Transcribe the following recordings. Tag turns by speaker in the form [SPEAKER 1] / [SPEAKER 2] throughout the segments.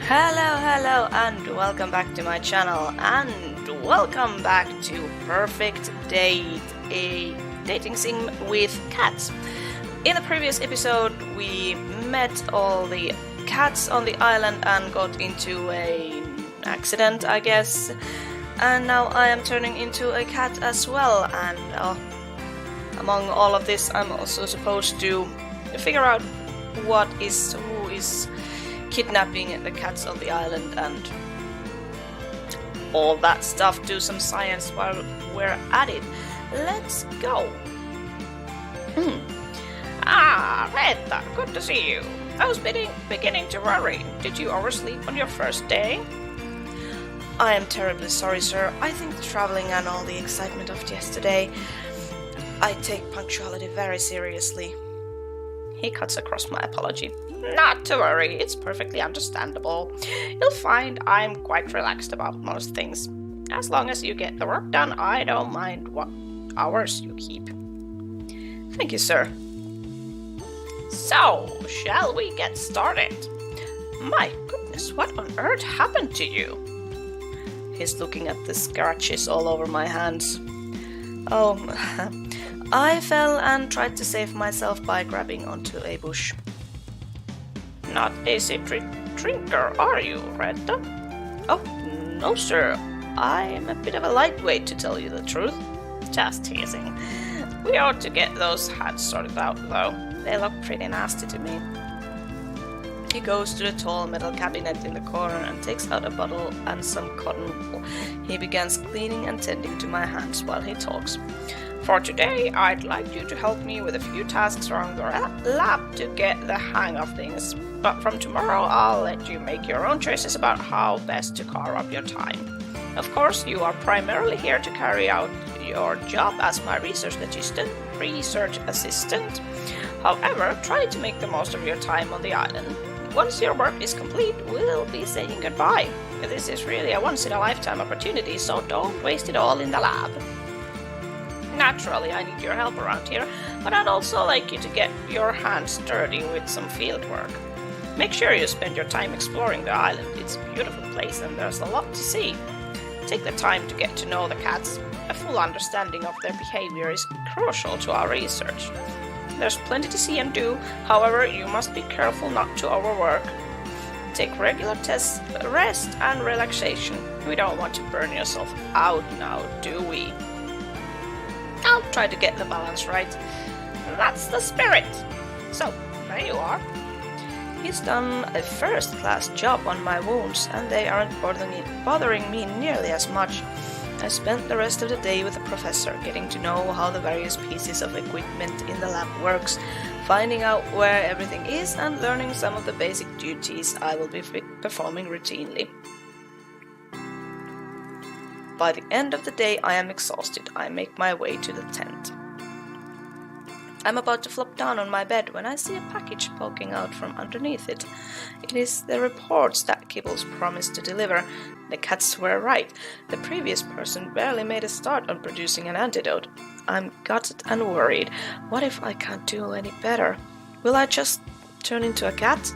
[SPEAKER 1] Hello, and welcome back to my channel, and welcome back to Purrfect Date, a dating sim with cats. In the previous episode, we met all the cats on the island and got into an accident, I guess. And now I am turning into a cat as well, and among all of this, I'm also supposed to figure out who is kidnapping the cats on the island and all that stuff. Do some science while we're at it. Let's go. Reetta, good to see you. I was beginning to worry. Did you oversleep on your first day? I am terribly sorry, sir. I think the traveling and all the excitement of yesterday. I take punctuality very seriously. He cuts across my apology. Not to worry, it's perfectly understandable. You'll find I'm quite relaxed about most things. As long as you get the work done, I don't mind what hours you keep. Thank you, sir. So, shall we get started? My goodness, what on earth happened to you? He's looking at the scratches all over my hands. Oh, I fell and tried to save myself by grabbing onto a bush. Not a secret drinker, are you, Reetta? Oh, no, sir. I'm a bit of a lightweight, to tell you the truth. Just teasing. We ought to get those hats sorted out, though. They look pretty nasty to me. He goes to the tall metal cabinet in the corner and takes out a bottle and some cotton wool. He begins cleaning and tending to my hands while he talks. For today, I'd like you to help me with a few tasks around the lab to get the hang of things. But from tomorrow, I'll let you make your own choices about how best to carve up your time. Of course, you are primarily here to carry out your job as my research assistant. However, try to make the most of your time on the island. Once your work is complete, we'll be saying goodbye. This is really a once-in-a-lifetime opportunity, so don't waste it all in the lab. Naturally, I need your help around here, but I'd also like you to get your hands dirty with some field work. Make sure you spend your time exploring the island. It's a beautiful place and there's a lot to see. Take the time to get to know the cats. A full understanding of their behavior is crucial to our research. There's plenty to see and do, however, you must be careful not to overwork. Take regular tests, rest and relaxation. We don't want to burn yourself out now, do we? I'll try to get the balance right. That's the spirit. So, there you are. He's done a first-class job on my wounds, and they aren't bothering me nearly as much. I spent the rest of the day with the professor, getting to know how the various pieces of equipment in the lab works, finding out where everything is, and learning some of the basic duties I will be performing routinely. By the end of the day, I am exhausted. I make my way to the tent. I'm about to flop down on my bed when I see a package poking out from underneath it. It is the reports that Kibbles promised to deliver. The cats were right. The previous person barely made a start on producing an antidote. I'm gutted and worried. What if I can't do any better? Will I just turn into a cat?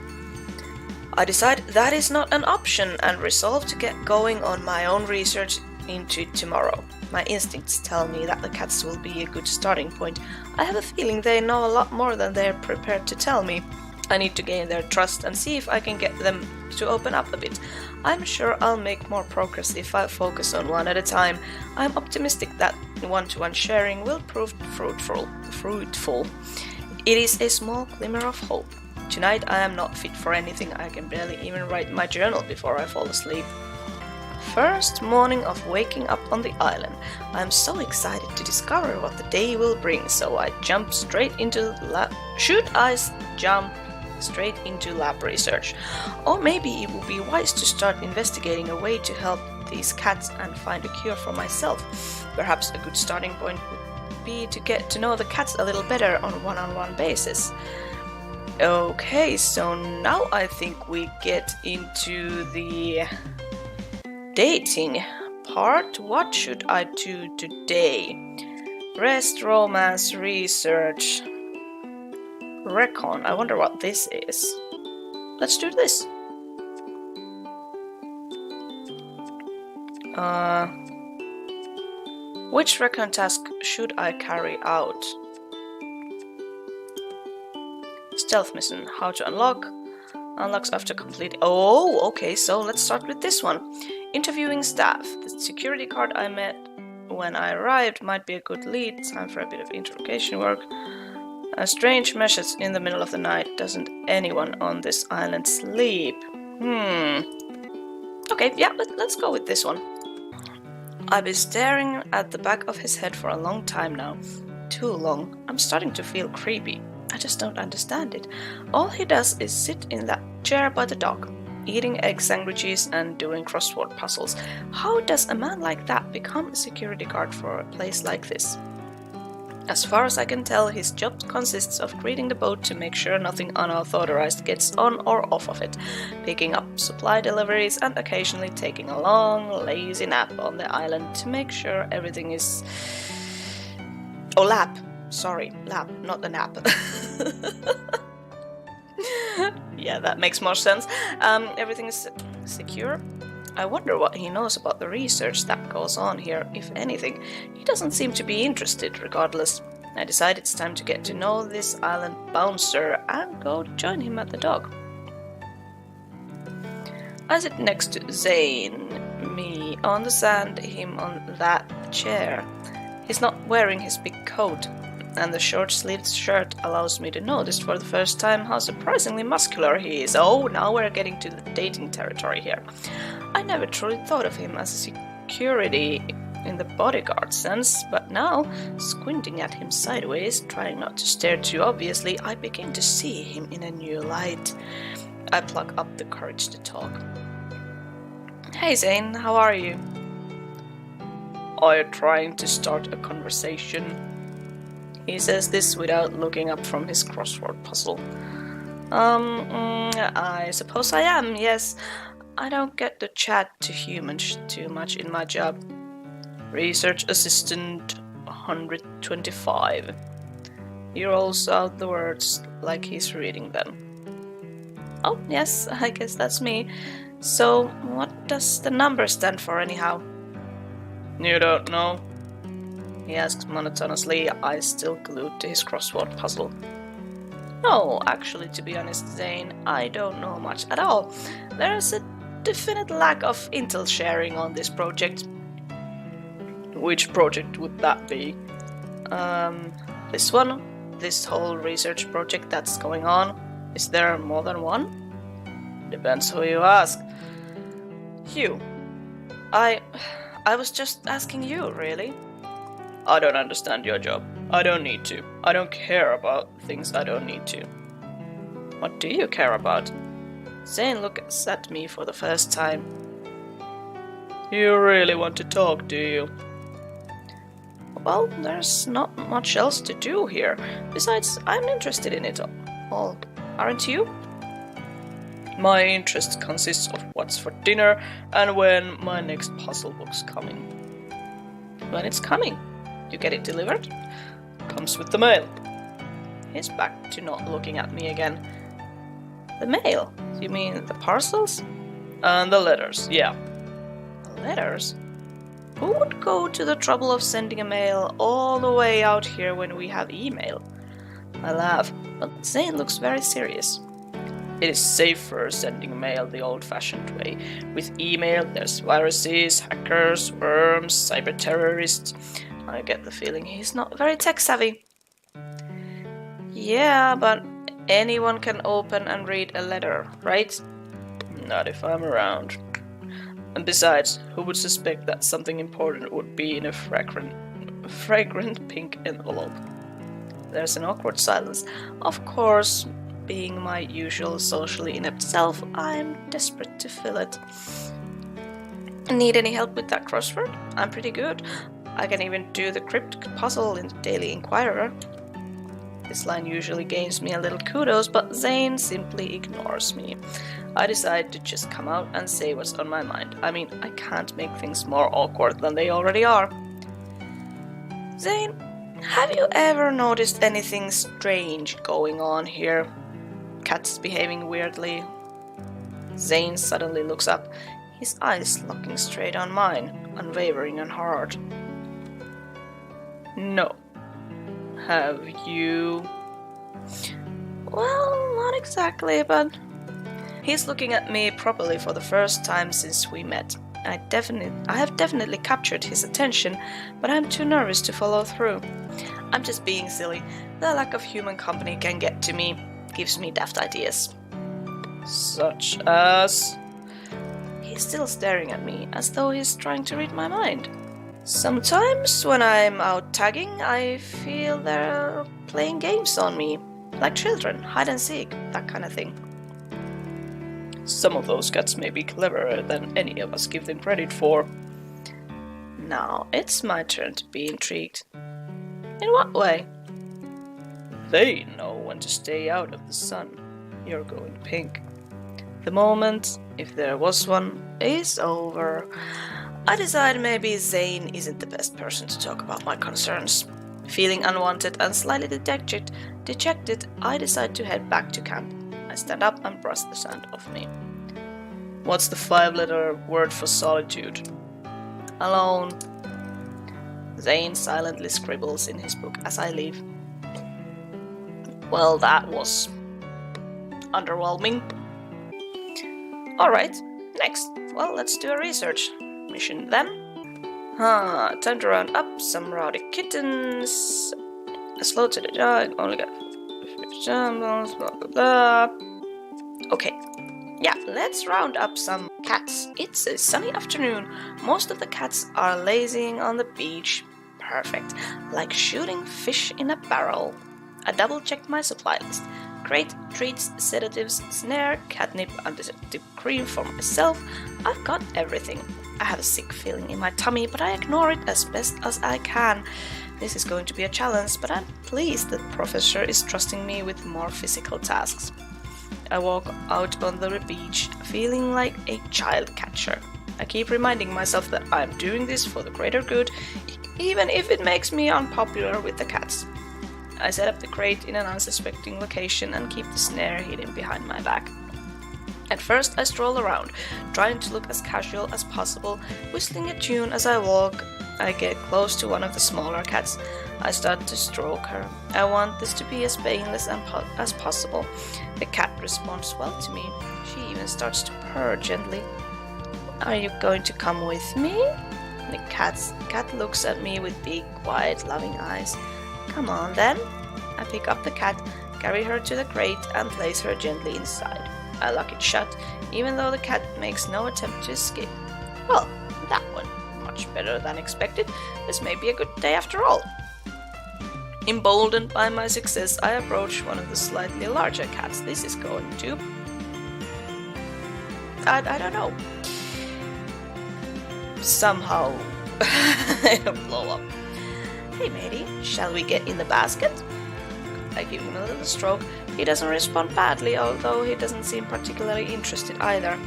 [SPEAKER 1] I decide that is not an option and resolve to get going on my own research into tomorrow. My instincts tell me that the cats will be a good starting point. I have a feeling they know a lot more than they're prepared to tell me. I need to gain their trust and see if I can get them to open up a bit. I'm sure I'll make more progress if I focus on one at a time. I'm optimistic that one-to-one sharing will prove fruitful. It is a small glimmer of hope. Tonight I am not fit for anything. I can barely even write my journal before I fall asleep. First morning of waking up on the island. I'm so excited to discover what the day will bring, so I jump straight into lab research. Or maybe it would be wise to start investigating a way to help these cats and find a cure for myself. Perhaps a good starting point would be to get to know the cats a little better on a one-on-one basis. Okay, so now I think we get into the dating part. What should I do today? Rest, romance, research, recon. I wonder what this is. Let's do this. Which recon task should I carry out? Stealth mission. How to unlock? Unlocks after complete. Oh, okay, so let's start with this one. Interviewing staff. The security card I met when I arrived might be a good lead. Time for a bit of interrogation work. A strange message in the middle of the night. Doesn't anyone on this island sleep? Okay, yeah, let's go with this one. I've been staring at the back of his head for a long time now. Too long. I'm starting to feel creepy. I just don't understand it. All he does is sit in that chair by the dock, eating egg sandwiches and doing crossword puzzles. How does a man like that become a security guard for a place like this? As far as I can tell, his job consists of greeting the boat to make sure nothing unauthorized gets on or off of it, picking up supply deliveries and occasionally taking a long, lazy nap on the island to make sure everything is... Oh, lap. Sorry, lap, not the nap. Yeah, that makes more sense. Everything is secure. I wonder what he knows about the research that goes on here, if anything. He doesn't seem to be interested, regardless. I decide it's time to get to know this island bouncer and go join him at the dock. I sit next to Zane, me on the sand, him on that chair. He's not wearing his big coat, and the short-sleeved shirt allows me to notice for the first time how surprisingly muscular he is. Oh, now we're getting to the dating territory here. I never truly thought of him as a security in the bodyguard sense, but now, squinting at him sideways, trying not to stare too obviously, I begin to see him in a new light. I pluck up the courage to talk. Hey Zane, how are you? Are you trying to start a conversation? He says this without looking up from his crossword puzzle. I suppose I am, yes. I don't get to chat to humans too much in my job. Research assistant 125. He rolls out the words like he's reading them. Oh, yes, I guess that's me. So, what does the number stand for anyhow? You don't know? He asks monotonously, eyes still glued to his crossword puzzle. No, actually, to be honest, Zane, I don't know much at all. There's a definite lack of intel sharing on this project. Which project would that be? This one? This whole research project that's going on? Is there more than one? Depends who you ask. You. I was just asking you, really. I don't understand your job. I don't need to. I don't care about things I don't need to. What do you care about? Zane looks at me for the first time. You really want to talk, do you? Well, there's not much else to do here. Besides, I'm interested in it all. Aren't you? My interest consists of what's for dinner and when my next puzzle book's coming. When it's coming? You get it delivered? Comes with the mail. He's back to not looking at me again. The mail? You mean the parcels? And the letters, yeah. The letters? Who would go to the trouble of sending a mail all the way out here when we have email? I laugh, but Zane looks very serious. It is safer sending mail the old-fashioned way. With email, there's viruses, hackers, worms, cyber-terrorists. I get the feeling he's not very tech-savvy. Yeah, but anyone can open and read a letter, right? Not if I'm around. And besides, who would suspect that something important would be in a fragrant pink envelope? There's an awkward silence. Of course, being my usual socially inept self, I'm desperate to fill it. Need any help with that crossword? I'm pretty good. I can even do the crypt puzzle in the Daily Inquirer. This line usually gains me a little kudos, but Zane simply ignores me. I decide to just come out and say what's on my mind. I mean, I can't make things more awkward than they already are. Zane, have you ever noticed anything strange going on here? Cats behaving weirdly. Zane suddenly looks up, his eyes looking straight on mine. unwavering and hard. No. Have you? Well, not exactly, but... He's looking at me properly for the first time since we met. I have definitely captured his attention, but I'm too nervous to follow through. I'm just being silly. The lack of human company can get to me. Gives me daft ideas. Such as... He's still staring at me, as though he's trying to read my mind. Sometimes, when I'm out tagging, I feel they're playing games on me. Like children, hide and seek, that kind of thing. Some of those cats may be cleverer than any of us give them credit for. Now, it's my turn to be intrigued. In what way? They know when to stay out of the sun. You're going pink. The moment, if there was one, is over. I decide maybe Zane isn't the best person to talk about my concerns. Feeling unwanted and slightly dejected, I decide to head back to camp. I stand up and brush the sand off me. What's the 5-letter word for solitude? Alone. Zane silently scribbles in his book as I leave. Well, that was underwhelming. Alright, next. Well, let's do a research mission then. Time to round up some rowdy kittens. Slow to the dog, only got blah blah blah. Okay. Yeah, let's round up some cats. It's a sunny afternoon. Most of the cats are lazing on the beach. Perfect. Like shooting fish in a barrel. I double-checked my supply list. Crate, treats, sedatives, snare, catnip, antiseptic cream for myself. I've got everything. I have a sick feeling in my tummy, but I ignore it as best as I can. This is going to be a challenge, but I'm pleased that Professor is trusting me with more physical tasks. I walk out on the beach, feeling like a child catcher. I keep reminding myself that I'm doing this for the greater good, even if it makes me unpopular with the cats. I set up the crate in an unsuspecting location and keep the snare hidden behind my back. At first I stroll around, trying to look as casual as possible, whistling a tune as I walk. I get close to one of the smaller cats. I start to stroke her. I want this to be as painless as possible. The cat responds well to me. She even starts to purr gently. Are you going to come with me? The cat looks at me with big, quiet, loving eyes. Come on then. I pick up the cat, carry her to the crate and place her gently inside. I lock it shut, even though the cat makes no attempt to escape. Well, that went much better than expected. This may be a good day after all. Emboldened by my success, I approach one of the slightly larger cats. This is going to... I don't know. Somehow... blow up. Hey matey, shall we get in the basket? I give him a little stroke. He doesn't respond badly, although he doesn't seem particularly interested either.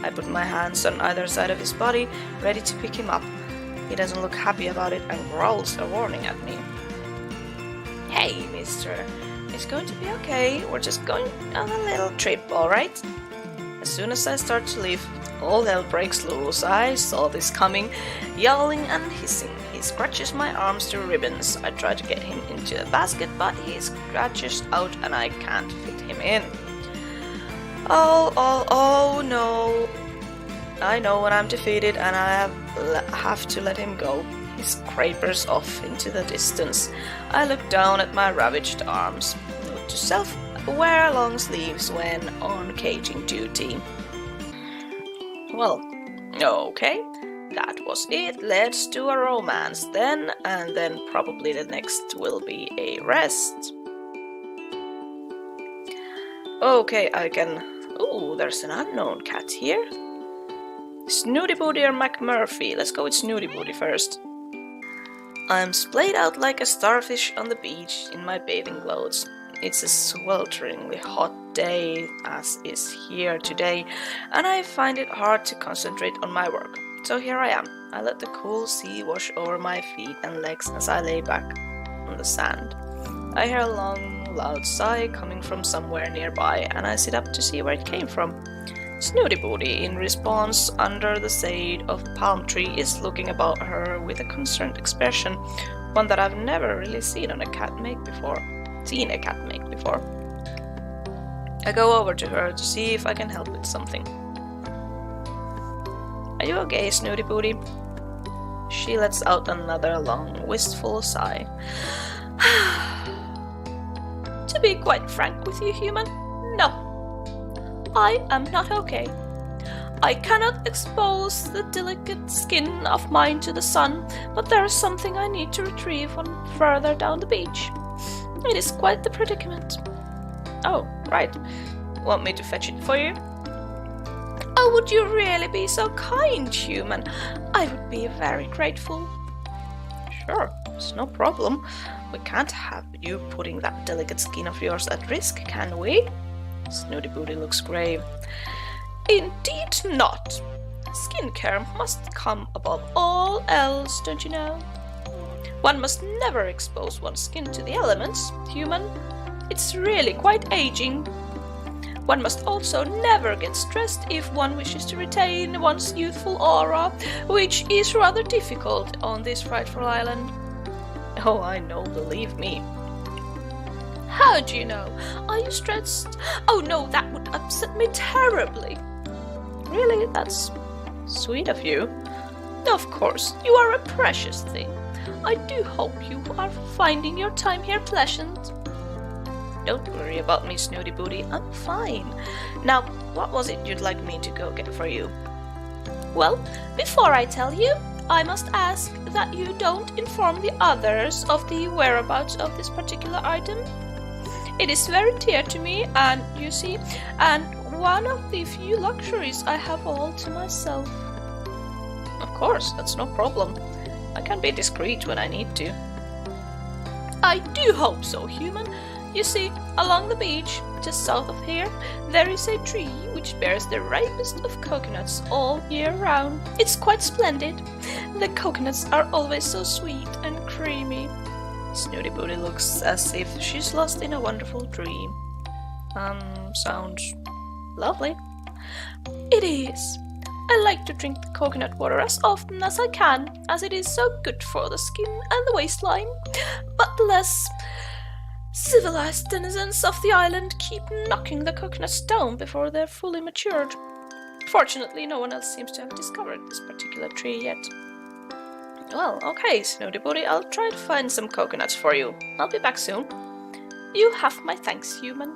[SPEAKER 1] I put my hands on either side of his body, ready to pick him up. He doesn't look happy about it and growls a warning at me. Hey, mister, it's going to be okay. We're just going on a little trip, alright? As soon as I start to leave, all hell breaks loose. I saw this coming, yowling and hissing. He scratches my arms to ribbons. I try to get him into the basket, but he scratches out and I can't fit him in. Oh no. I know when I'm defeated and I have to let him go. He scrapers off into the distance. I look down at my ravaged arms. Note to self, wear long sleeves when on caging duty. Well, okay, that was it. Let's do a romance then, and then probably the next will be a rest. Okay, I can... Ooh, there's an unknown cat here. Snooty Booty or McMurphy? Let's go with Snooty Booty first. I'm splayed out like a starfish on the beach in my bathing clothes. It's a swelteringly hot day, as is here today, and I find it hard to concentrate on my work. So here I am. I let the cool sea wash over my feet and legs as I lay back on the sand. I hear a long, loud sigh coming from somewhere nearby, and I sit up to see where it came from. Snooty Booty, in response, under the shade of the palm tree, is looking about her with a concerned expression, one that I've never really seen a cat make before. I go over to her to see if I can help with something. Are you okay, Snooty Booty? She lets out another long, wistful sigh. To be quite frank with you, human, no. I am not okay. I cannot expose the delicate skin of mine to the sun, but there is something I need to retrieve on further down the beach. It is quite the predicament. Oh, right. Want me to fetch it for you? Oh, would you really be so kind, human? I would be very grateful. Sure, it's no problem. We can't have you putting that delicate skin of yours at risk, can we? Snooty Booty looks grave. Indeed not. Skincare must come above all else, don't you know? One must never expose one's skin to the elements, human. It's really quite aging. One must also never get stressed if one wishes to retain one's youthful aura, which is rather difficult on this frightful island. Oh, I know, believe me. How do you know? Are you stressed? Oh no, that would upset me terribly. Really? That's sweet of you. Of course, you are a precious thing. I do hope you are finding your time here pleasant. Don't worry about me, Snooty Booty. I'm fine. Now, what was it you'd like me to go get for you? Well, before I tell you, I must ask that you don't inform the others of the whereabouts of this particular item. It is very dear to me, and you see, and one of the few luxuries I have all to myself. Of course, that's no problem. I can be discreet when I need to. I do hope so, human. You see, along the beach, just south of here, there is a tree which bears the ripest of coconuts all year round. It's quite splendid. The coconuts are always so sweet and creamy. Snooty Booty looks as if she's lost in a wonderful dream. Sounds lovely. It is. I like to drink the coconut water as often as I can, as it is so good for the skin and the waistline. But the less civilized denizens of the island keep knocking the coconuts down before they're fully matured. Fortunately, no one else seems to have discovered this particular tree yet. Well, okay, Snooty Booty, I'll try to find some coconuts for you. I'll be back soon. You have my thanks, human.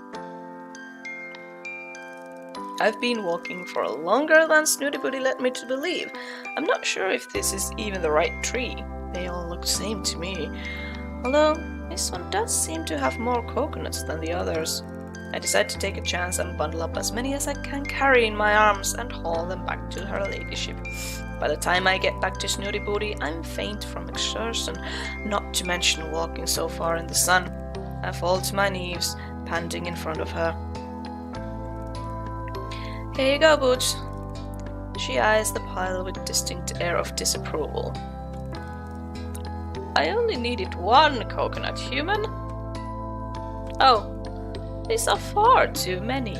[SPEAKER 1] I've been walking for longer than Snooty Booty led me to believe. I'm not sure if this is even the right tree. They all look the same to me. Although, this one does seem to have more coconuts than the others. I decide to take a chance and bundle up as many as I can carry in my arms and haul them back to her ladyship. By the time I get back to Snooty Booty, I'm faint from exertion, not to mention walking so far in the sun. I fall to my knees, panting in front of her. Here you go, Boots. She eyes the pile with a distinct air of disapproval. I only needed one coconut, human. Oh, these are far too many.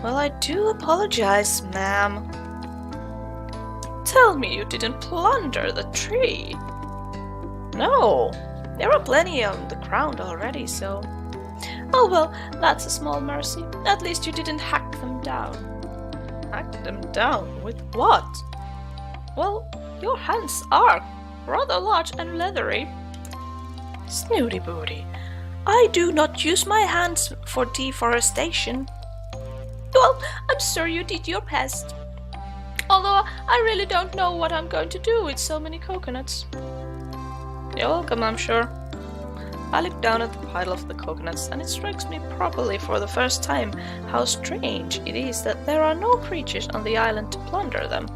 [SPEAKER 1] Well, I do apologize, ma'am. Tell me you didn't plunder the tree. No, there are plenty on the ground already, so... Oh well, that's a small mercy. At least you didn't hack them down. Hack them down? With what? Well, your hands are rather large and leathery. Snooty Booty, I do not use my hands for deforestation. Well, I'm sure you did your best. Although I really don't know what I'm going to do with so many coconuts. You're welcome, I'm sure. I look down at the pile of the coconuts, and it strikes me properly for the first time how strange it is that there are no creatures on the island to plunder them.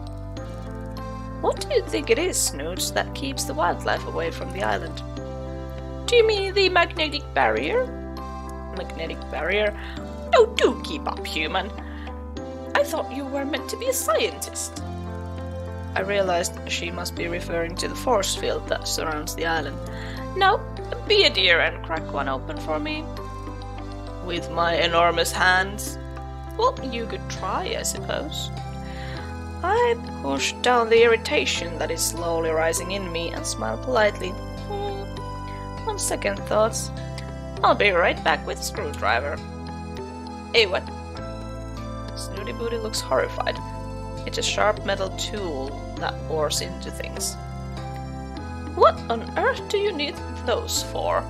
[SPEAKER 1] What do you think it is, Snoots, that keeps the wildlife away from the island? Do you mean the magnetic barrier? Magnetic barrier? Oh, do keep up, human. I thought you were meant to be a scientist. I realized she must be referring to the force field that surrounds the island. Now, be a dear and crack one open for me. With my enormous hands? Well, you could try, I suppose. I push down the irritation that is slowly rising in me and smile politely. On second thoughts, I'll be right back with a screwdriver. Hey, what? Snooty Booty looks horrified. It's a sharp metal tool that bores into things. What on earth do you need those for?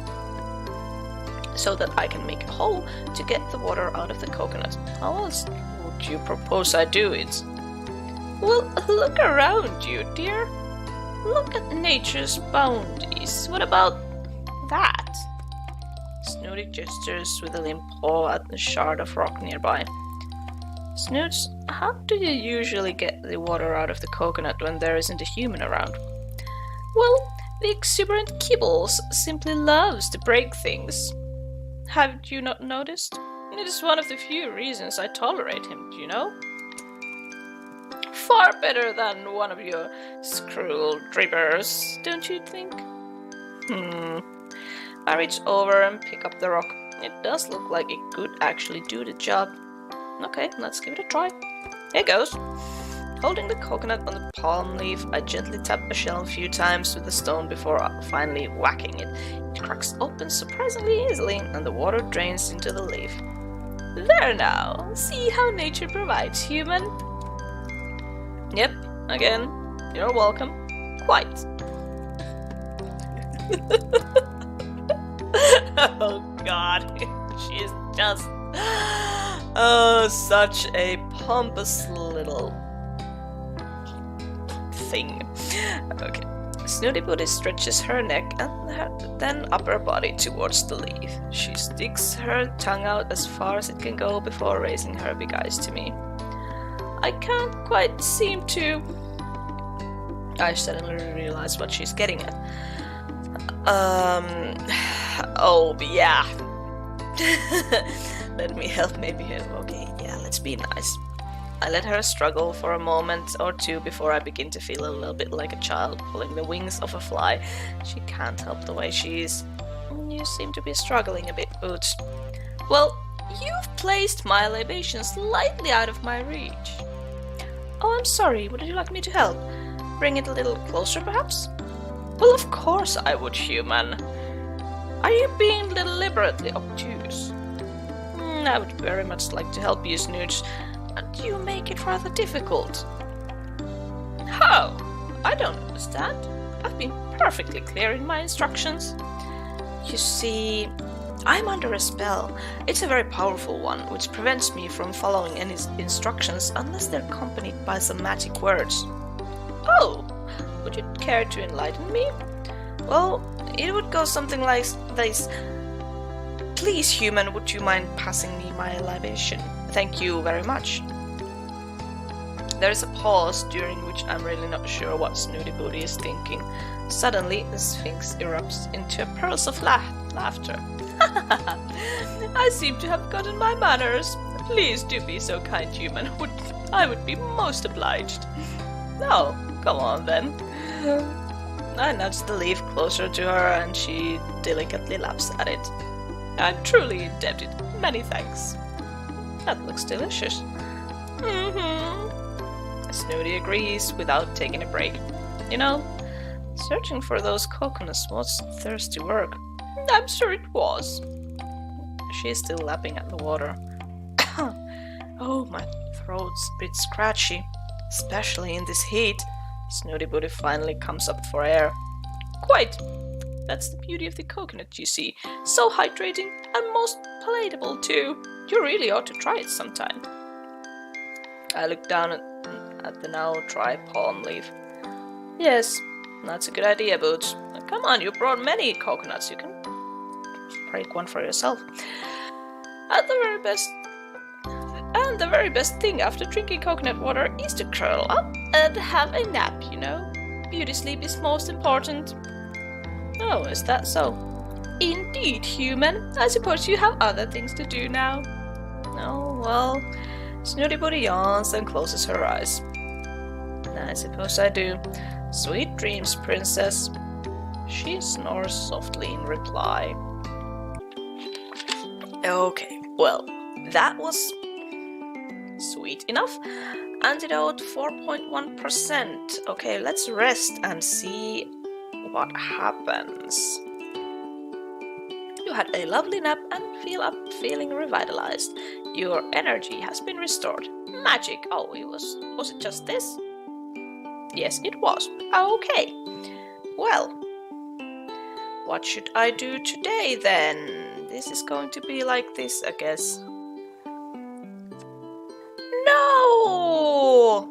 [SPEAKER 1] So that I can make a hole to get the water out of the coconut. How else would you propose I do it? Well, look around you, dear. Look at nature's bounties. What about that? Snooty gestures with a limp paw at the shard of rock nearby. Snoots, how do you usually get the water out of the coconut when there isn't a human around? Well, the exuberant Kibbles simply loves to break things. Have you not noticed? It is one of the few reasons I tolerate him, do you know? Far better than one of your screw drippers, don't you think? I reach over and pick up the rock. It does look like it could actually do the job. Okay, let's give it a try. Here goes. Holding the coconut on the palm leaf, I gently tap a shell a few times with the stone before finally whacking it. It cracks open surprisingly easily, and the water drains into the leaf. There now! See how nature provides, human? Yep, again, you're welcome. Quite. Oh god, she's just... Oh, such a pompous little... thing. Okay. Snooty Booty stretches her neck and then upper body towards the leaf. She sticks her tongue out as far as it can go before raising her big eyes to me. I can't quite seem to... I suddenly realize what she's getting at. Oh, yeah. Let me help, maybe. Okay, yeah, let's be nice. I let her struggle for a moment or two before I begin to feel a little bit like a child pulling the wings of a fly. She can't help the way she is. You seem to be struggling a bit, Boots. Well, you've placed my libation slightly out of my reach. Oh, I'm sorry. Would you like me to help? Bring it a little closer, perhaps? Well, of course I would, human. Are you being deliberately obtuse? I would very much like to help you, Snooch, but you make it rather difficult. How? I don't understand. I've been perfectly clear in my instructions. You see, I'm under a spell. It's a very powerful one, which prevents me from following any instructions unless they're accompanied by some magic words. Oh, would you care to enlighten me? Well, it would go something like this. Please, human, would you mind passing me my libation? Thank you very much. There is a pause during which I'm really not sure what Snooty Booty is thinking. Suddenly, the Sphynx erupts into a pearls of laughter. I seem to have gotten my manners. Please do be so kind, human. I would be most obliged. No, come on then. I nudge the leaf closer to her and she delicately laps at it. I'm truly indebted. Many thanks. That looks delicious. Snooty agrees without taking a break. You know, searching for those coconuts was thirsty work. I'm sure it was. She's still lapping at the water. Oh, my throat's a bit scratchy, especially in this heat. Snooty Booty finally comes up for air. Quite. That's the beauty of the coconut, you see. So hydrating and most palatable too. You really ought to try it sometime. I look down at the now dry palm leaf. Yes, that's a good idea, Boots. Come on, you brought many coconuts. You can break one for yourself. And the very best thing after drinking coconut water is to curl up and have a nap, you know. Beauty sleep is most important. Oh, is that so? Indeed, human. I suppose you have other things to do now. Oh, well. Snooty Booty yawns and closes her eyes. I suppose I do. Sweet dreams, princess. She snores softly in reply. Okay, well, that was Sweet enough. Antidote 4.1%. Okay, let's rest and see what happens. You had a lovely nap and feel up feeling revitalized. Your energy has been restored. Magic. Oh, was it just this? Yes, it was. Okay. Well, what should I do today then? This is going to be like this, I guess. No!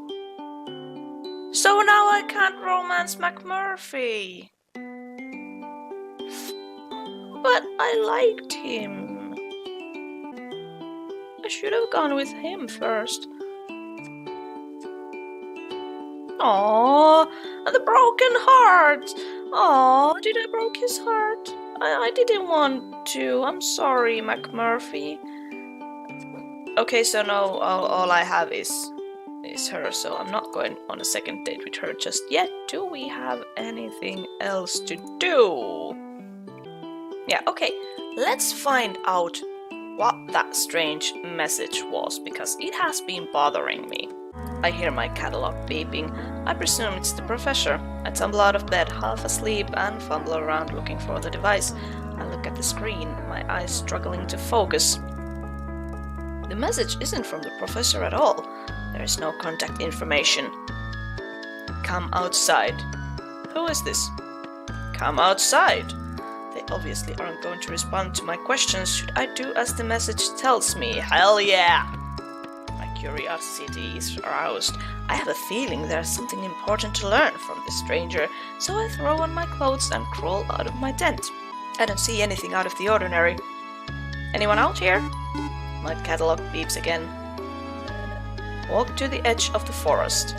[SPEAKER 1] So now I can't romance McMurphy. But I liked him. I should have gone with him first. Aww, and the broken heart. Aww, did I broke his heart? I didn't want to. I'm sorry, McMurphy. Okay, so no, all I have is her, so I'm not going on a second date with her just yet. Do we have anything else to do? Yeah, okay, let's find out what that strange message was, because it has been bothering me. I hear my catalog beeping. I presume it's the professor. I tumble out of bed, half asleep, and fumble around looking for the device. I look at the screen, my eyes struggling to focus. The message isn't from the professor at all. There is no contact information. Come outside. Who is this? Come outside. They obviously aren't going to respond to my questions. Should I do as the message tells me? Hell yeah! My curiosity is aroused. I have a feeling there's something important to learn from this stranger, so I throw on my clothes and crawl out of my tent. I don't see anything out of the ordinary. Anyone out here? My catalog beeps again. Walk to the edge of the forest.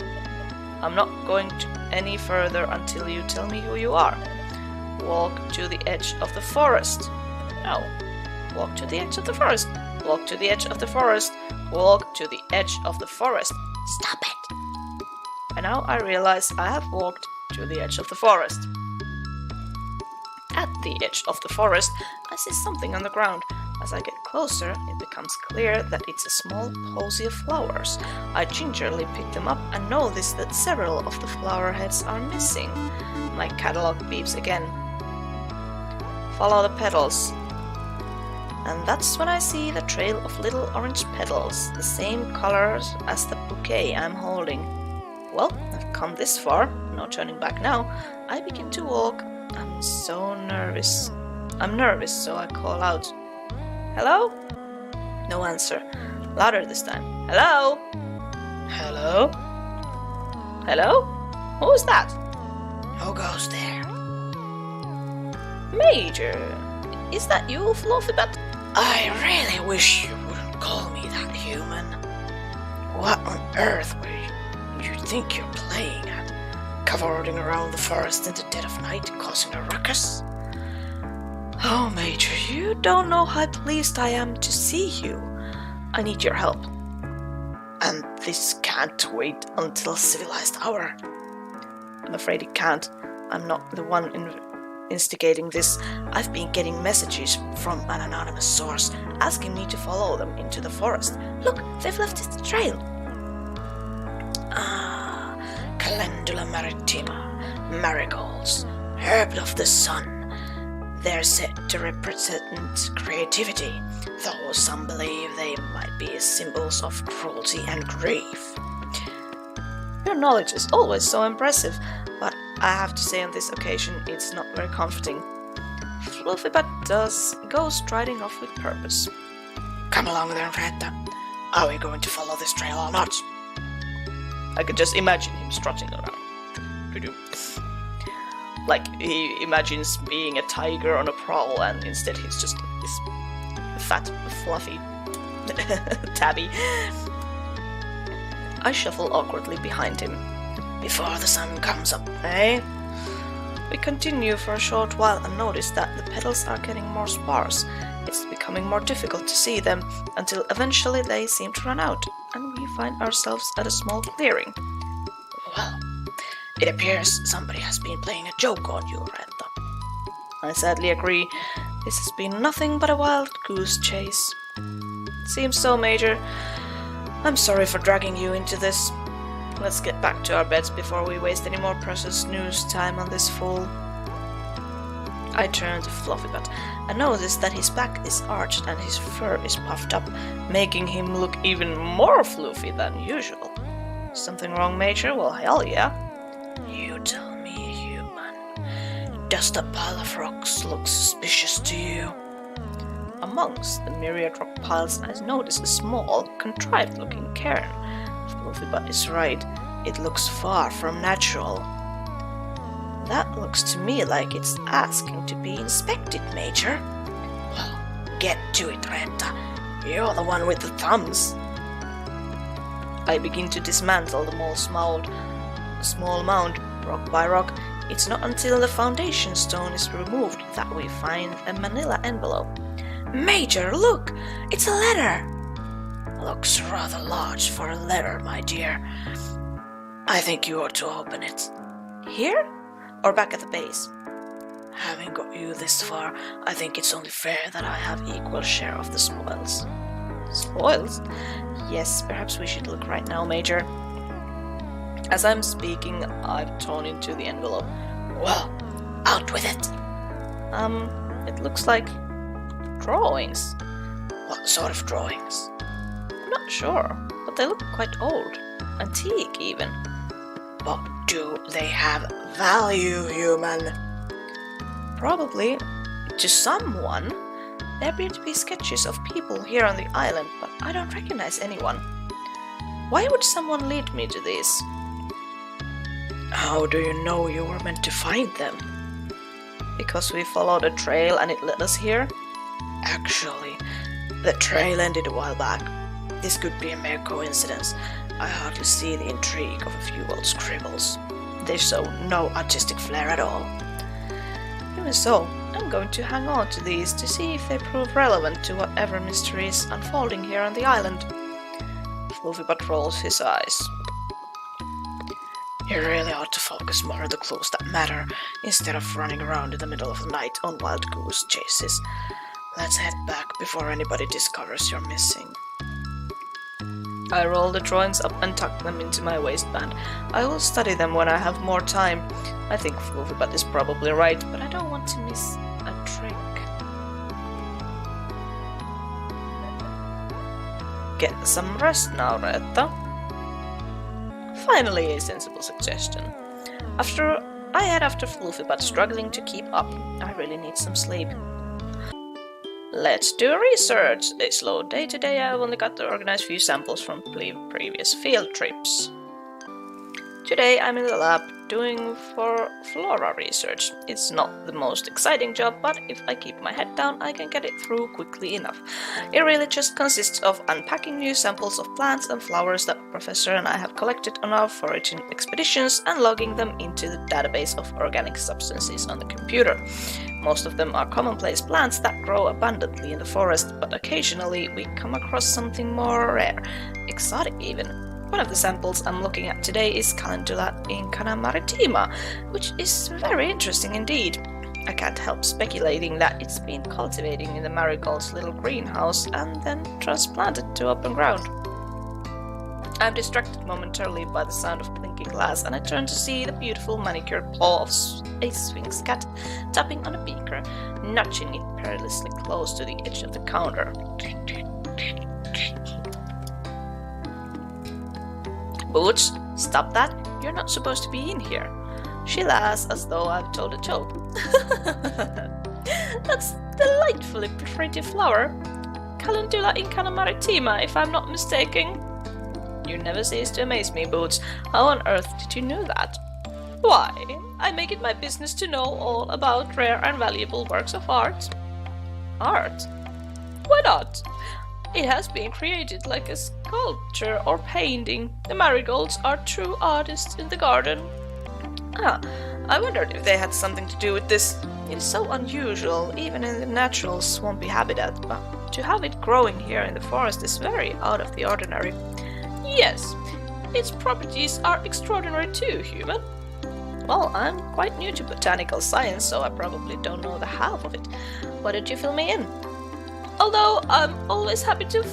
[SPEAKER 1] I'm not going any further until you tell me who you are. Walk to the edge of the forest. No. Walk to the edge of the forest. Walk to the edge of the forest. Walk to the edge of the forest. Stop it! And now I realize I have walked to the edge of the forest. At the edge of the forest, I see something on the ground. As I get closer, it becomes clear that it's a small posy of flowers. I gingerly pick them up and notice that several of the flower heads are missing. My catalog beeps again. Follow the petals. And that's when I see the trail of little orange petals, the same colors as the bouquet I'm holding. Well, I've come this far, no turning back now. I begin to walk. I'm so nervous. I'm nervous, so I call out. Hello? No answer. Louder this time. Hello? Hello? Hello? Who's that? Who goes there? Major, is that you, Fluffybutt? I really wish you wouldn't call me that, human. What on earth were you think you're playing at? Cavorting around the forest in the dead of night, causing a ruckus? Oh, Major, you don't know how pleased I am to see you. I need your help. And this can't wait until civilized hour. I'm afraid it can't. I'm not the one instigating this. I've been getting messages from an anonymous source asking me to follow them into the forest. Look, they've left the trail. Calendula maritima, marigolds, herb of the sun. They're said to represent creativity, though some believe they might be symbols of cruelty and grief. Your knowledge is always so impressive, but I have to say on this occasion it's not very comforting. Fluffybutt goes striding off with purpose. Come along then, Reetta. Are we going to follow this trail or not? I could just imagine him strutting around. Like he imagines being a tiger on a prowl, and instead he's just this fat, fluffy tabby. I shuffle awkwardly behind him. Before the sun comes up, eh? We continue for a short while and notice that the petals are getting more sparse. It's becoming more difficult to see them, until eventually they seem to run out, and we find ourselves at a small clearing. Well, it appears somebody has been playing a joke on you, Reetta. I sadly agree. This has been nothing but a wild goose chase. Seems so, Major. I'm sorry for dragging you into this. Let's get back to our beds before we waste any more precious snooze time on this fool. I turned to Fluffybutt and noticed that his back is arched and his fur is puffed up, making him look even more floofy than usual. Something wrong, Major? Well, hell yeah. You tell me, human. Does that pile of rocks look suspicious to you? Amongst the myriad rock piles, I noticed a small, contrived-looking cairn. Fluffybutt is right. It looks far from natural. That looks to me like it's asking to be inspected, Major. Well, get to it, ReettaJ. You're the one with the thumbs. I begin to dismantle the small mound, rock by rock. It's not until the foundation stone is removed that we find a manila envelope. Major, look! It's a letter! Looks rather large for a letter, my dear. I think you ought to open it. Here? Or back at the base? Having got you this far, I think it's only fair that I have equal share of the spoils. Spoils? Yes, perhaps we should look right now, Major. As I'm speaking, I've torn into the envelope. Well, out with it! It looks like drawings. What sort of drawings? I'm not sure, but they look quite old. Antique, even. But do they have value, human? Probably. To someone. There appear to be sketches of people here on the island, but I don't recognize anyone. Why would someone lead me to these? How do you know you were meant to find them? Because we followed a trail and it led us here? Actually, the trail ended a while back. This could be a mere coincidence. I hardly see the intrigue of a few old scribbles. They show no artistic flair at all. Even so, I'm going to hang on to these to see if they prove relevant to whatever mystery is unfolding here on the island. Fluffybutt rolls his eyes. You really ought to focus more on the clues that matter, instead of running around in the middle of the night on wild goose chases. Let's head back before anybody discovers you're missing. I roll the drawings up and tuck them into my waistband. I will study them when I have more time. I think Fluffybutt is probably right, but I don't want to miss a trick. Get some rest now, ReettaJ. Finally, a sensible suggestion. I head after Fluffybutt, struggling to keep up. I really need some sleep. Let's do research! A slow day today. I've only got to organize a few samples from previous field trips. Today I'm in the lab doing for flora research. It's not the most exciting job, but if I keep my head down I can get it through quickly enough. It really just consists of unpacking new samples of plants and flowers that Professor and I have collected on our foraging expeditions and logging them into the database of organic substances on the computer. Most of them are commonplace plants that grow abundantly in the forest, but occasionally we come across something more rare, exotic even. One of the samples I'm looking at today is Calendula maritima, which is very interesting indeed. I can't help speculating that it's been cultivating in the marigold's little greenhouse and then transplanted to open ground. I'm distracted momentarily by the sound of clinking glass, and I turn to see the beautiful manicured paw of a sphynx cat tapping on a beaker, nudging it perilously close to the edge of the counter. Boots, stop that! You're not supposed to be in here. She laughs as though I've told a joke. That's delightfully pretty flower. Calendula maritima, if I'm not mistaken. You never cease to amaze me, Boots. How on earth did you know that? Why, I make it my business to know all about rare and valuable works of art. Art? Why not? It has been created like a sculpture or painting. The marigolds are true artists in the garden. I wondered if they had something to do with this. It is so unusual, even in the natural swampy habitat, but to have it growing here in the forest is very out of the ordinary. Yes, its properties are extraordinary too, human. Well, I'm quite new to botanical science, so I probably don't know the half of it. Why don't you fill me in? Although I'm always happy to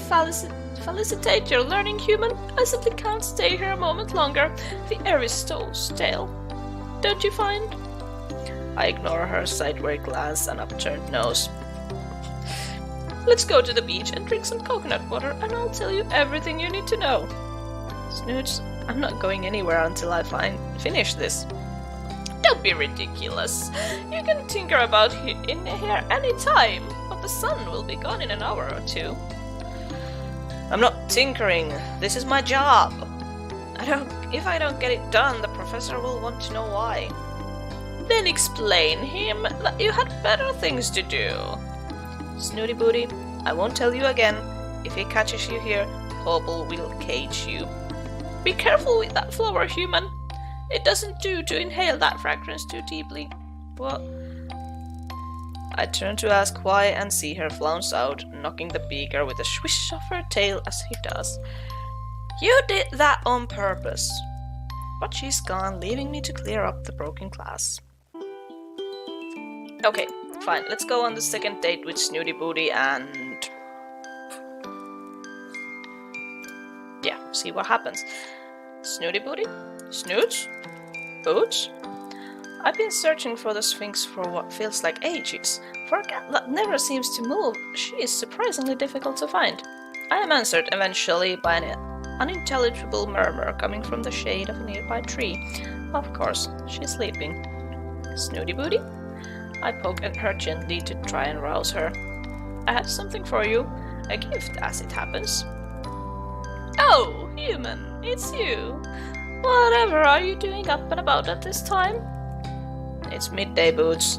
[SPEAKER 1] felicitate your learning, human. I simply can't stay here a moment longer. The air is so stale. Don't you find? I ignore her sideway glance and upturned nose. Let's go to the beach and drink some coconut water, and I'll tell you everything you need to know. Snoots, I'm not going anywhere until I finish this. Don't be ridiculous. You can tinker about in here any time, but the sun will be gone in an hour or two. I'm not tinkering. This is my job. If I don't get it done, the professor will want to know why. Then explain him that you had better things to do. Snooty Booty, I won't tell you again. If he catches you here, Popple will cage you. Be careful with that flower, human. It doesn't do to inhale that fragrance too deeply. What? I turn to ask why and see her flounce out, knocking the beaker with a swish of her tail as he does. You did that on purpose. But she's gone, leaving me to clear up the broken glass. Okay, fine. Let's go on the second date with Snooty Booty and... yeah, see what happens. Snooty Booty? Snoots? Boots? I've been searching for the Sphynx for what feels like ages. For a cat that never seems to move, she is surprisingly difficult to find. I am answered eventually by an unintelligible murmur coming from the shade of a nearby tree. Of course, she's sleeping. Snooty Booty? I poke at her gently to try and rouse her. I have something for you. A gift, as it happens. Oh, human, it's you. Whatever are you doing up and about at this time? It's midday, Boots.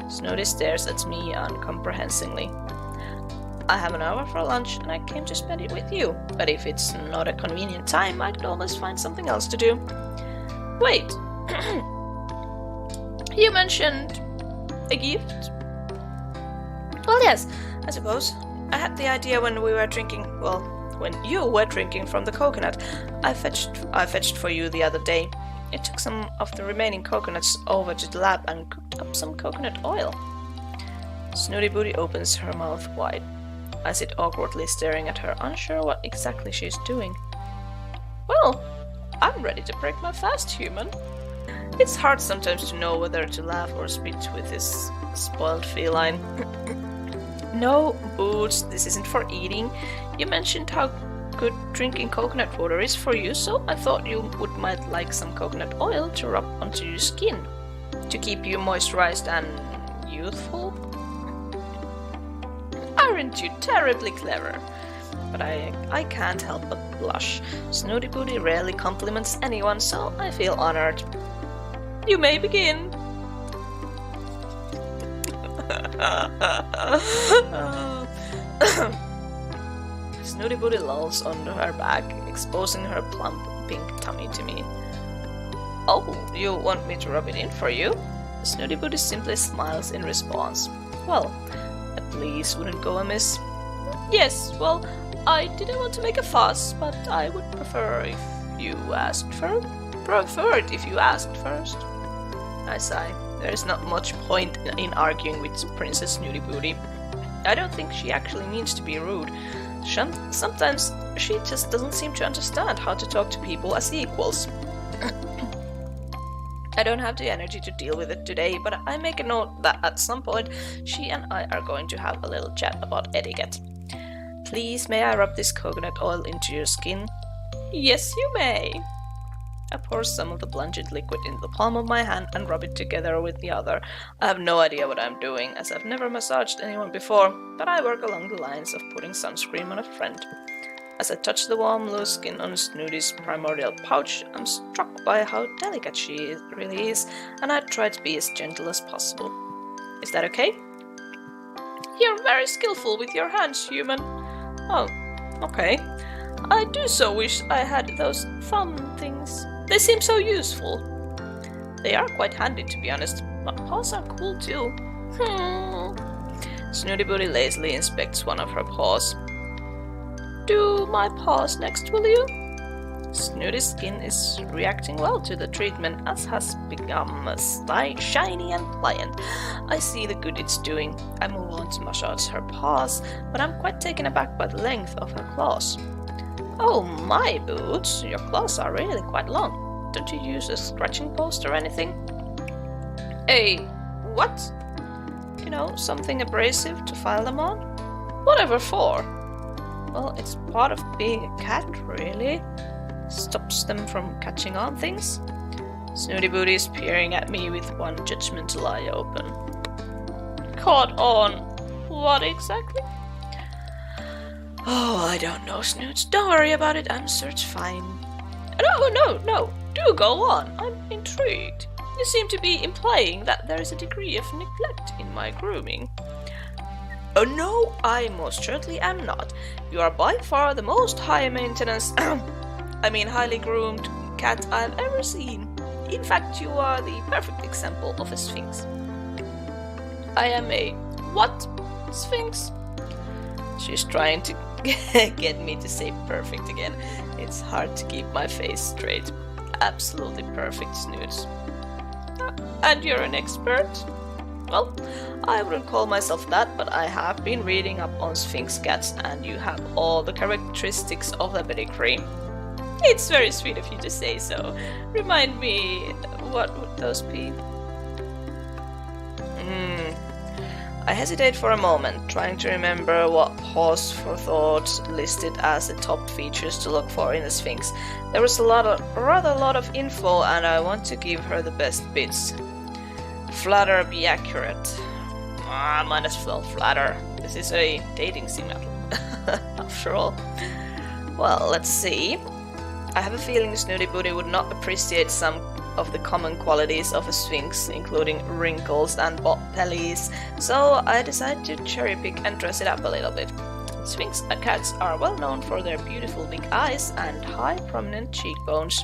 [SPEAKER 1] Snooty stares at me uncomprehensively. I have an hour for lunch and I came to spend it with you, but if it's not a convenient time, I could always find something else to do. Wait. You mentioned a gift? Well, yes, I suppose. I had the idea when we were drinking, well, when you were drinking from the coconut I fetched for you the other day. It took some of the remaining coconuts over to the lab and cooked up some coconut oil. Snooty Booty opens her mouth wide. I sit awkwardly staring at her, unsure what exactly she's doing. Well, I'm ready to break my fast, human. It's hard sometimes to know whether to laugh or spit with this spoiled feline. No, Boots, this isn't for eating. You mentioned how good drinking coconut water is for you, so I thought you might like some coconut oil to rub onto your skin to keep you moisturized and youthful. Aren't you terribly clever? But I can't help but blush. Snooty Booty rarely compliments anyone, so I feel honored. You may begin. Snooty Booty lolls onto her back, exposing her plump pink tummy to me. Oh, you want me to rub it in for you? Snooty Booty simply smiles in response. Well, a please wouldn't go amiss. Yes, well, I didn't want to make a fuss, but I would prefer if you asked first. Preferred if you asked first. I sigh. There is not much point in arguing with Princess Snooty Booty. I don't think she actually means to be rude. Sometimes she just doesn't seem to understand how to talk to people as equals. I don't have the energy to deal with it today, but I make a note that at some point she and I are going to have a little chat about etiquette. Please, may I rub this coconut oil into your skin? Yes, you may. I pour some of the plungent liquid into the palm of my hand and rub it together with the other. I have no idea what I'm doing, as I've never massaged anyone before, but I work along the lines of putting sunscreen on a friend. As I touch the warm, loose skin on Snooty's primordial pouch, I'm struck by how delicate she really is, and I try to be as gentle as possible. Is that okay? You're very skillful with your hands, human. Oh, okay. I do so wish I had those thumb things. They seem so useful. They are quite handy, to be honest, but paws are cool too. Snooty Booty lazily inspects one of her paws. Do my paws next, will you? Snooty's skin is reacting well to the treatment, as has become shiny and pliant. I see the good it's doing. I move on to massage her paws, but I'm quite taken aback by the length of her claws. Oh my boots, your claws are really quite long. Don't you use a scratching post or anything? Hey, what? You know, something abrasive to file them on? Whatever for? Well, it's part of being a cat, really. Stops them from catching on things. Snooty Booty is peering at me with one judgmental eye open. Caught on what exactly? Oh, I don't know, Snoots. Don't worry about it. I'm sure it's fine. No. Do go on. I'm intrigued. You seem to be implying that there is a degree of neglect in my grooming. Oh no, I most certainly am not. You are by far the most high-maintenance, highly groomed cat I've ever seen. In fact, you are the perfect example of a sphynx. I am a what? Sphynx? She's trying to get me to say perfect again. It's hard to keep my face straight. Absolutely perfect, Snoots. And you're an expert? Well, I wouldn't call myself that, but I have been reading up on sphynx cats, and you have all the characteristics of the pedigree. It's very sweet of you to say so. Remind me, what would those be? I hesitate for a moment, trying to remember what pause for thought listed as the top features to look for in a sphynx. There was rather a lot of info, and I want to give her the best bits. Flatter, be accurate. Might as well flatter. This is a dating simulator, after all. Well, let's see. I have a feeling Snooty Booty would not appreciate some of the common qualities of a sphynx, including wrinkles and bot bellies, so I decided to cherry pick and dress it up a little bit. Sphynx cats are well known for their beautiful big eyes and high prominent cheekbones.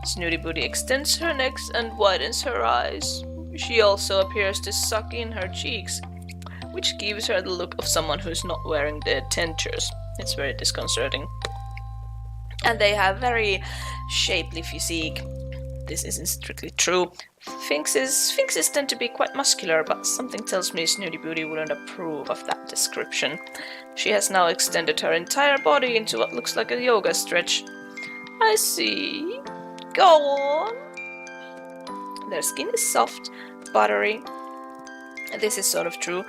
[SPEAKER 1] Snooty Booty extends her neck and widens her eyes. She also appears to suck in her cheeks, which gives her the look of someone who's not wearing their dentures. It's very disconcerting. And they have very shapely physique. This isn't strictly true. Sphinxes tend to be quite muscular, but something tells me Snooty Booty wouldn't approve of that description. She has now extended her entire body into what looks like a yoga stretch. I see. Go on. Their skin is soft, buttery. This is sort of true.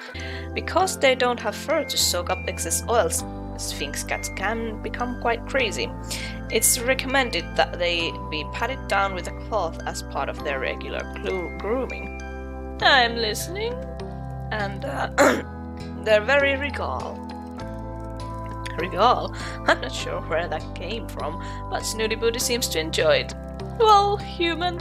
[SPEAKER 1] Because they don't have fur to soak up excess oils, sphynx cats can become quite crazy. It's recommended that they be patted down with a cloth as part of their regular grooming. I'm listening. And they're very regal. Regal? I'm not sure where that came from, but Snooty Booty seems to enjoy it. Well, human,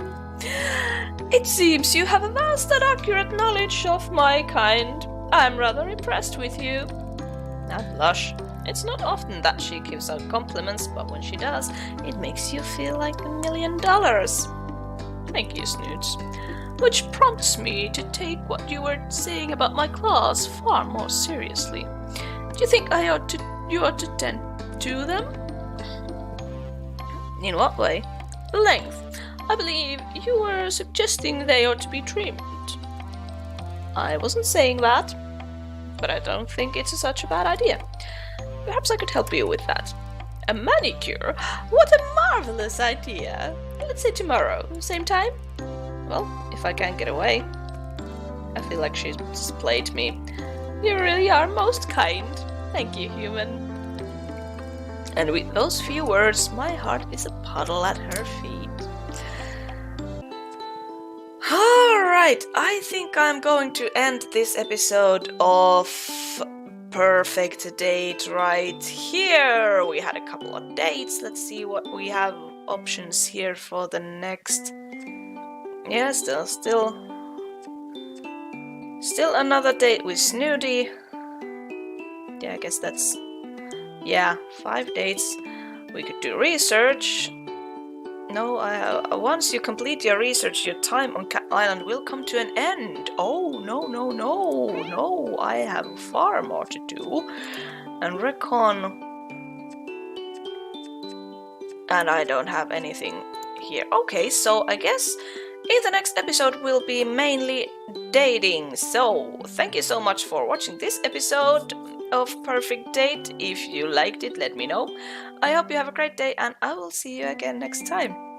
[SPEAKER 1] it seems you have a vast and accurate knowledge of my kind. I'm rather impressed with you. I blush. It's not often that she gives out compliments, but when she does, it makes you feel like $1 million. Thank you, Snoots. Which prompts me to take what you were saying about my claws far more seriously. Do you think you ought to tend to them? In what way? Length. I believe you were suggesting they ought to be trimmed. I wasn't saying that, but I don't think it's such a bad idea. Perhaps I could help you with that. A manicure? What a marvelous idea! Let's say tomorrow, same time? Well, if I can't get away. I feel like she's displayed me. You really are most kind. Thank you, human. And with those few words, my heart is a puddle at her feet. Alright, I think I'm going to end this episode of Purrfect Date right here. We had a couple of dates. Let's see what we have options here for the next. Yeah, still another date with Snooty. Yeah, I guess that's 5 dates. We could do research. No, once you complete your research, your time on Cat Island will come to an end. Oh, no, I have far more to do. And recon And I don't have anything here. Okay, so I guess in the next episode will be mainly dating. So thank you so much for watching this episode of Purrfect Date. If you liked it, let me know. I hope you have a great day and I will see you again next time.